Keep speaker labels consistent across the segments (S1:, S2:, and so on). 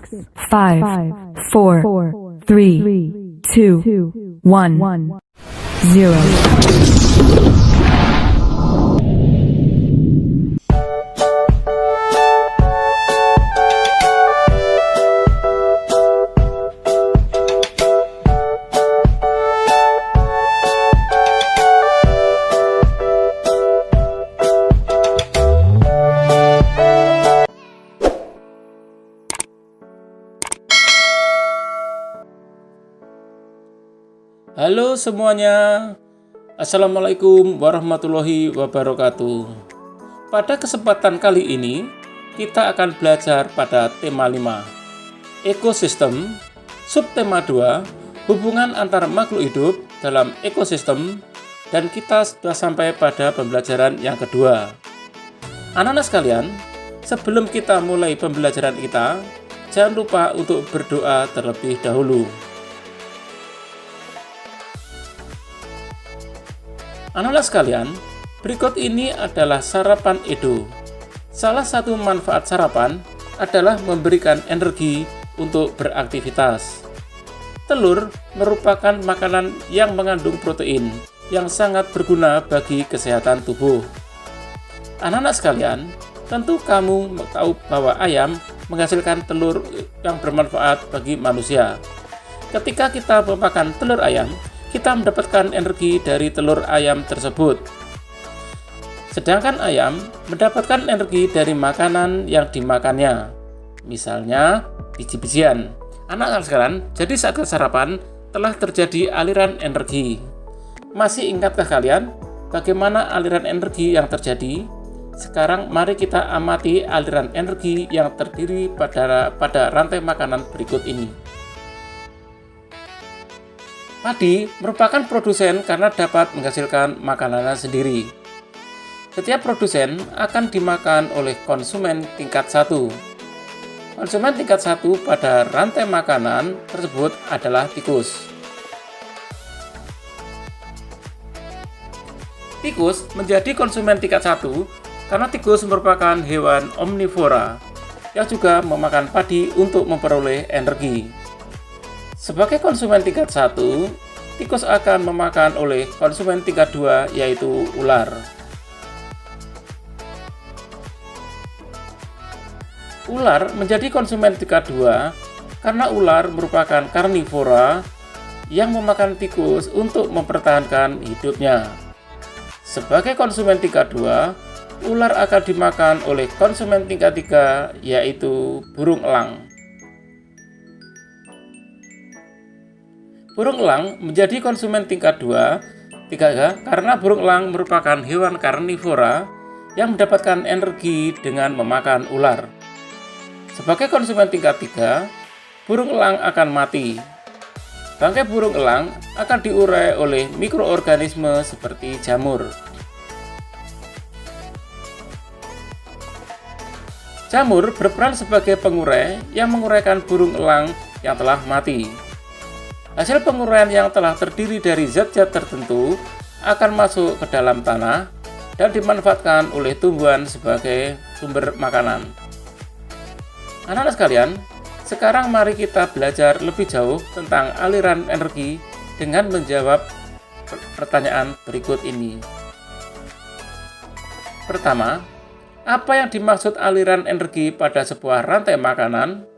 S1: 5, 4, 3, 2, 1, 0.
S2: Halo semuanya, Assalamualaikum warahmatullahi wabarakatuh. Pada kesempatan kali ini, kita akan belajar pada tema 5, ekosistem, subtema 2, hubungan antar makhluk hidup dalam ekosistem, dan kita sudah sampai pada pembelajaran yang kedua. Anak-anak sekalian, sebelum kita mulai pembelajaran kita, jangan lupa untuk berdoa terlebih dahulu. Anak-anak sekalian, berikut ini adalah sarapan Edo. Salah satu manfaat sarapan adalah memberikan energi untuk beraktivitas. Telur merupakan makanan yang mengandung protein yang sangat berguna bagi kesehatan tubuh. Anak-anak sekalian, tentu kamu tahu bahwa ayam menghasilkan telur yang bermanfaat bagi manusia. Ketika kita memakan telur ayam, kita mendapatkan energi dari telur ayam tersebut. Sedangkan ayam mendapatkan energi dari makanan yang dimakannya, misalnya biji-bijian. Anak-anak sekalian, jadi saat sarapan telah terjadi aliran energi. Masih ingatkah kalian bagaimana aliran energi yang terjadi? Sekarang mari kita amati aliran energi yang terdiri pada rantai makanan berikut ini. Padi merupakan produsen karena dapat menghasilkan makanannya sendiri. Setiap produsen akan dimakan oleh konsumen tingkat 1. Konsumen tingkat 1 pada rantai makanan tersebut adalah tikus. Tikus menjadi konsumen tingkat 1 karena tikus merupakan hewan omnivora yang juga memakan padi untuk memperoleh energi. Sebagai konsumen tingkat 1, tikus akan memakan oleh konsumen tingkat 2 yaitu ular. Ular menjadi konsumen tingkat 2 karena ular merupakan karnivora yang memakan tikus untuk mempertahankan hidupnya. Sebagai konsumen tingkat 2, ular akan dimakan oleh konsumen tingkat 3 yaitu burung elang. Burung elang menjadi konsumen tingkat 2 karena burung elang merupakan hewan karnivora yang mendapatkan energi dengan memakan ular. Sebagai konsumen tingkat 3, burung elang akan mati. Bangkai burung elang akan diurai oleh mikroorganisme seperti jamur. Jamur berperan sebagai pengurai yang menguraikan burung elang yang telah mati. Hasil penguraian yang telah terdiri dari zat-zat tertentu akan masuk ke dalam tanah dan dimanfaatkan oleh tumbuhan sebagai sumber makanan. Anak-anak sekalian, sekarang mari kita belajar lebih jauh tentang aliran energi dengan menjawab pertanyaan berikut ini. Pertama, apa yang dimaksud aliran energi pada sebuah rantai makanan?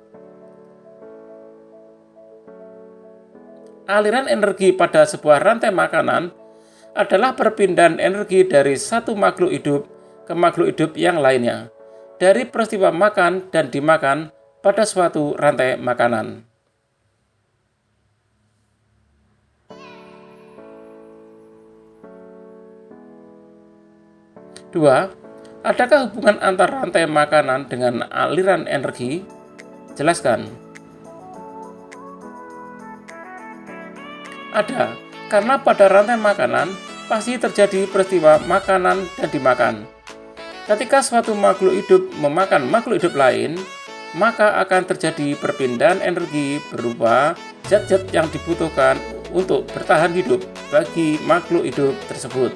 S2: Aliran energi pada sebuah rantai makanan adalah perpindahan energi dari satu makhluk hidup ke makhluk hidup yang lainnya, dari peristiwa makan dan dimakan pada suatu rantai makanan. Dua, adakah hubungan antar rantai makanan dengan aliran energi? Jelaskan. Ada, karena pada rantai makanan pasti terjadi peristiwa makanan dan dimakan. Ketika suatu makhluk hidup memakan makhluk hidup lain, maka akan terjadi perpindahan energi berupa zat-zat yang dibutuhkan untuk bertahan hidup bagi makhluk hidup tersebut.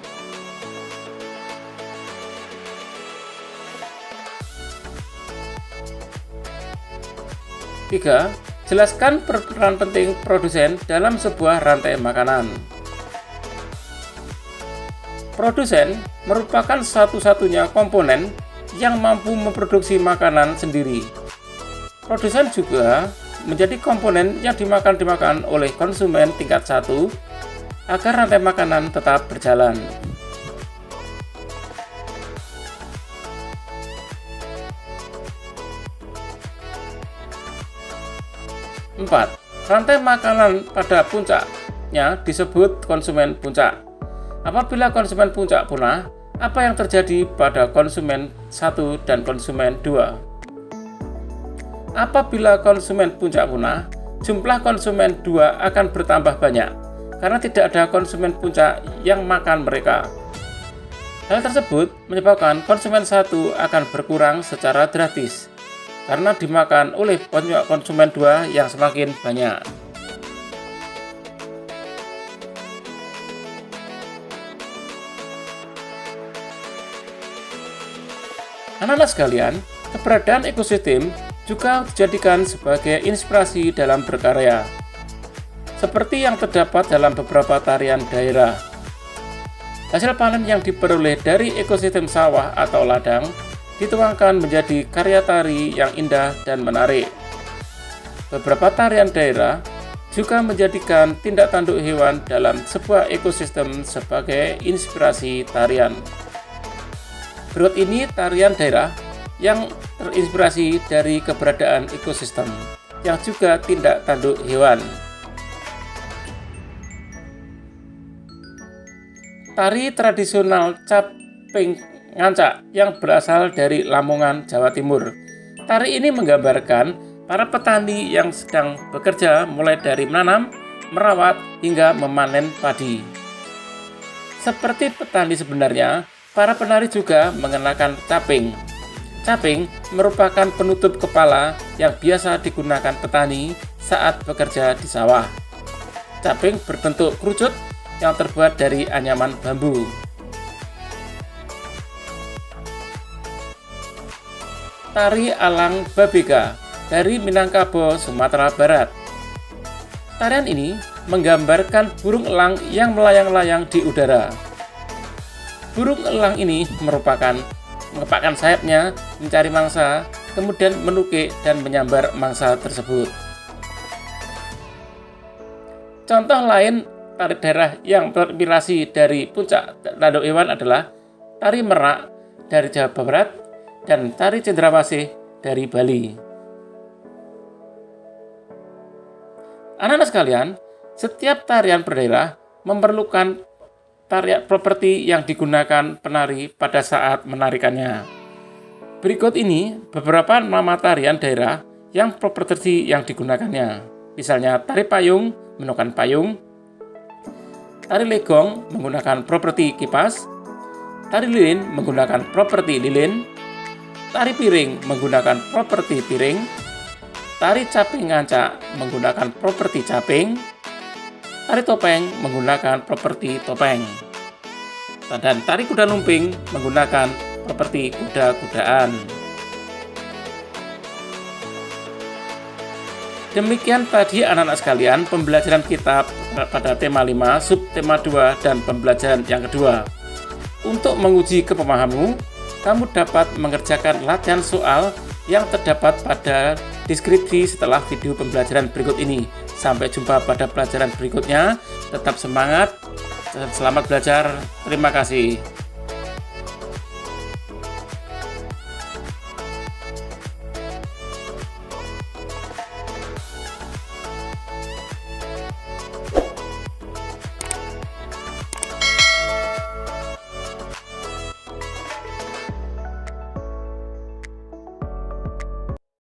S2: 3. Jelaskan peran penting produsen dalam sebuah rantai makanan. Produsen merupakan satu-satunya komponen yang mampu memproduksi makanan sendiri. Produsen juga menjadi komponen yang dimakan oleh konsumen tingkat 1 agar rantai makanan tetap berjalan. Empat, rantai makanan pada puncaknya disebut konsumen puncak. Apabila konsumen puncak punah, apa yang terjadi pada konsumen 1 dan konsumen 2? Apabila konsumen puncak punah, jumlah konsumen 2 akan bertambah banyak karena tidak ada konsumen puncak yang makan mereka. Hal tersebut menyebabkan konsumen 1 akan berkurang secara drastis karena dimakan oleh konsumen 2 yang semakin banyak. Anak-anak sekalian, keberadaan ekosistem juga dijadikan sebagai inspirasi dalam berkarya, seperti yang terdapat dalam beberapa tarian daerah. Hasil panen yang diperoleh dari ekosistem sawah atau ladang dituangkan menjadi karya tari yang indah dan menarik. Beberapa tarian daerah juga menjadikan tindak tanduk hewan dalam sebuah ekosistem sebagai inspirasi tarian. Berikut ini tarian daerah yang terinspirasi dari keberadaan ekosistem yang juga tindak tanduk hewan. Tari tradisional Caping Ngancak yang berasal dari Lamongan, Jawa Timur. Tari ini menggambarkan para petani yang sedang bekerja mulai dari menanam, merawat, hingga memanen padi. Seperti petani sebenarnya, para penari juga mengenakan caping. Caping merupakan penutup kepala yang biasa digunakan petani saat bekerja di sawah. Caping berbentuk kerucut yang terbuat dari anyaman bambu. Tari Alang Babega dari Minangkabau, Sumatera Barat. Tarian ini menggambarkan burung elang yang melayang-layang di udara. Burung elang ini mengepakkan sayapnya, mencari mangsa, kemudian menukik dan menyambar mangsa tersebut. Contoh lain tari daerah yang terinspirasi dari puncak tanduk hewan adalah tari Merak dari Jawa Barat dan tari Cendrawasih dari Bali. Anak-anak sekalian, setiap tarian berdaerah memerlukan tarian properti yang digunakan penari pada saat menarikannya. Berikut ini beberapa nama tarian daerah yang properti yang digunakannya. Misalnya tari payung menggunakan payung, tari legong menggunakan properti kipas, tari lilin menggunakan properti lilin, tari piring menggunakan properti piring, tari caping ngancak menggunakan properti caping, tari topeng menggunakan properti topeng, dan tari kuda lumping menggunakan properti kuda-kudaan. Demikian tadi anak-anak sekalian pembelajaran kita pada tema 5, subtema 2, dan pembelajaran yang kedua. Untuk menguji kepemahamanmu, kamu dapat mengerjakan latihan soal yang terdapat pada deskripsi setelah video pembelajaran berikut ini. Sampai jumpa pada pelajaran berikutnya. Tetap semangat dan selamat belajar. Terima kasih.